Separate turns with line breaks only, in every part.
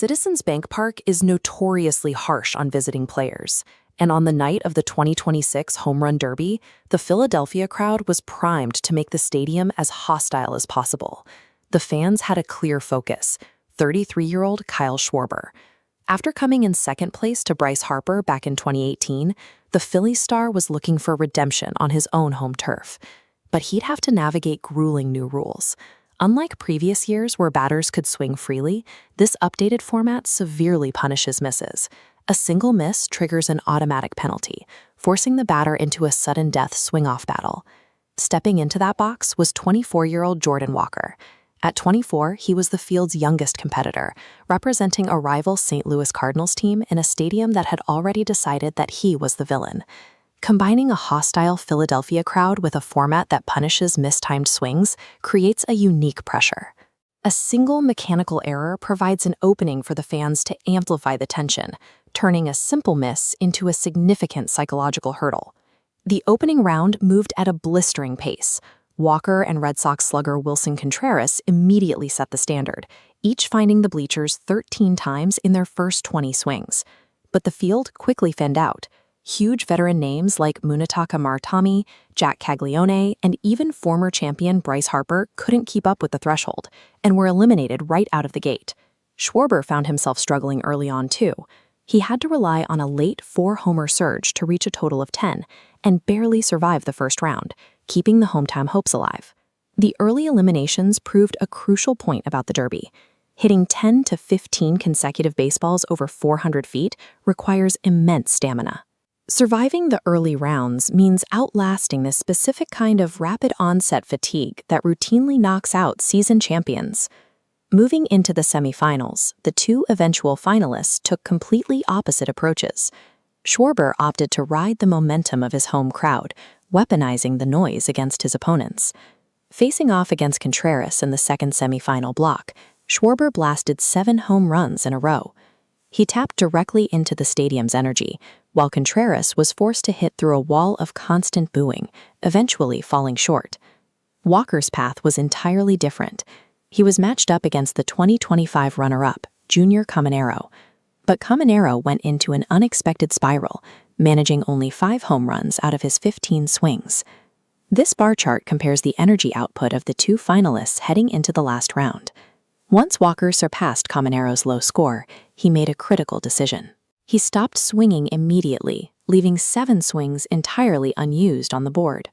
Citizens Bank Park is notoriously harsh on visiting players, and on the night of the 2026 Home Run Derby, the Philadelphia crowd was primed to make the stadium as hostile as possible. The fans had a clear focus: 33-year-old Kyle Schwarber. After coming in second place to Bryce Harper back in 2018, the Phillies star was looking for redemption on his own home turf. But he'd have to navigate grueling new rules. Unlike previous years where batters could swing freely, this updated format severely punishes misses. A single miss triggers an automatic penalty, forcing the batter into a sudden death swing-off battle. Stepping into that box was 24-year-old Jordan Walker. At 24, he was the field's youngest competitor, representing a rival St. Louis Cardinals team in a stadium that had already decided that he was the villain. Combining a hostile Philadelphia crowd with a format that punishes mistimed swings creates a unique pressure. A single mechanical error provides an opening for the fans to amplify the tension, turning a simple miss into a significant psychological hurdle. The opening round moved at a blistering pace. Walker and Red Sox slugger Willson Contreras immediately set the standard, each finding the bleachers 13 times in their first 20 swings. But the field quickly thinned out. Huge veteran names like Munetaka Maratami, Jack Caglione, and even former champion Bryce Harper couldn't keep up with the threshold and were eliminated right out of the gate. Schwarber found himself struggling early on too. He had to rely on a late 4-homer surge to reach a total of 10 and barely survive the first round, keeping the hometown hopes alive. The early eliminations proved a crucial point about the Derby. Hitting 10 to 15 consecutive baseballs over 400 feet requires immense stamina. Surviving the early rounds means outlasting the specific kind of rapid onset fatigue that routinely knocks out seasoned champions. Moving into the semifinals, the two eventual finalists took completely opposite approaches. Schwarber opted to ride the momentum of his home crowd, weaponizing the noise against his opponents. Facing off against Contreras in the second semifinal block, Schwarber blasted 7 home runs in a row. He tapped directly into the stadium's energy, while Contreras was forced to hit through a wall of constant booing, eventually falling short. Walker's path was entirely different. He was matched up against the 2025 runner-up, Junior Caminero. But Caminero went into an unexpected spiral, managing only 5 home runs out of his 15 swings. This bar chart compares the energy output of the two finalists heading into the last round. Once Walker surpassed Caminero's low score, he made a critical decision. He stopped swinging immediately, leaving 7 swings entirely unused on the board.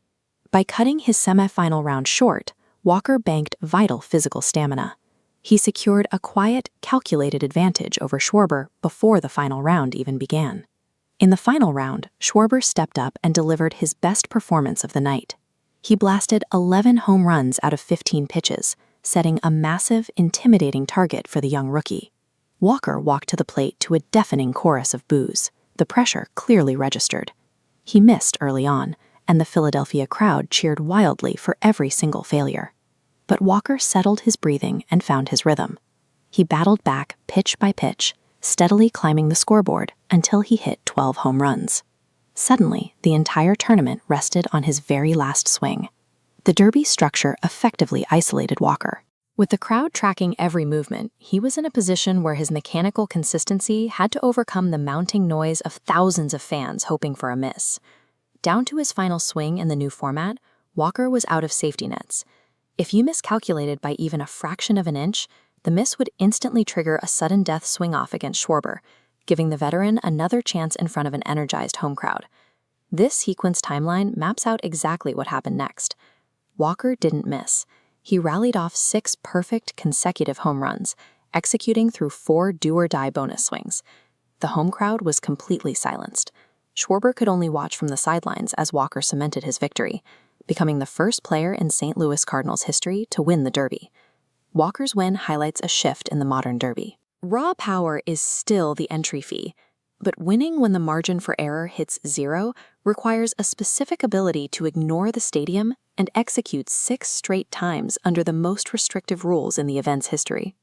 By cutting his semifinal round short, Walker banked vital physical stamina. He secured a quiet, calculated advantage over Schwarber before the final round even began. In the final round, Schwarber stepped up and delivered his best performance of the night. He blasted 11 home runs out of 15 pitches, setting a massive, intimidating target for the young rookie. Walker walked to the plate to a deafening chorus of boos, the pressure clearly registered. He missed early on, and the Philadelphia crowd cheered wildly for every single failure. But Walker settled his breathing and found his rhythm. He battled back pitch by pitch, steadily climbing the scoreboard until he hit 12 home runs. Suddenly, the entire tournament rested on his very last swing. The Derby structure effectively isolated Walker. With the crowd tracking every movement, he was in a position where his mechanical consistency had to overcome the mounting noise of thousands of fans hoping for a miss. Down to his final swing in the new format, Walker was out of safety nets. If you miscalculated by even a fraction of an inch, the miss would instantly trigger a sudden death swing-off against Schwarber, giving the veteran another chance in front of an energized home crowd. This sequence timeline maps out exactly what happened next. Walker didn't miss. He rallied off 6 perfect consecutive home runs, executing through 4 do-or-die bonus swings. The home crowd was completely silenced. Schwarber could only watch from the sidelines as Walker cemented his victory, becoming the first player in St. Louis Cardinals history to win the Derby. Walker's win highlights a shift in the modern Derby. Raw power is still the entry fee, but winning when the margin for error hits 0 requires a specific ability to ignore the stadium and execute 6 straight times under the most restrictive rules in the event's history.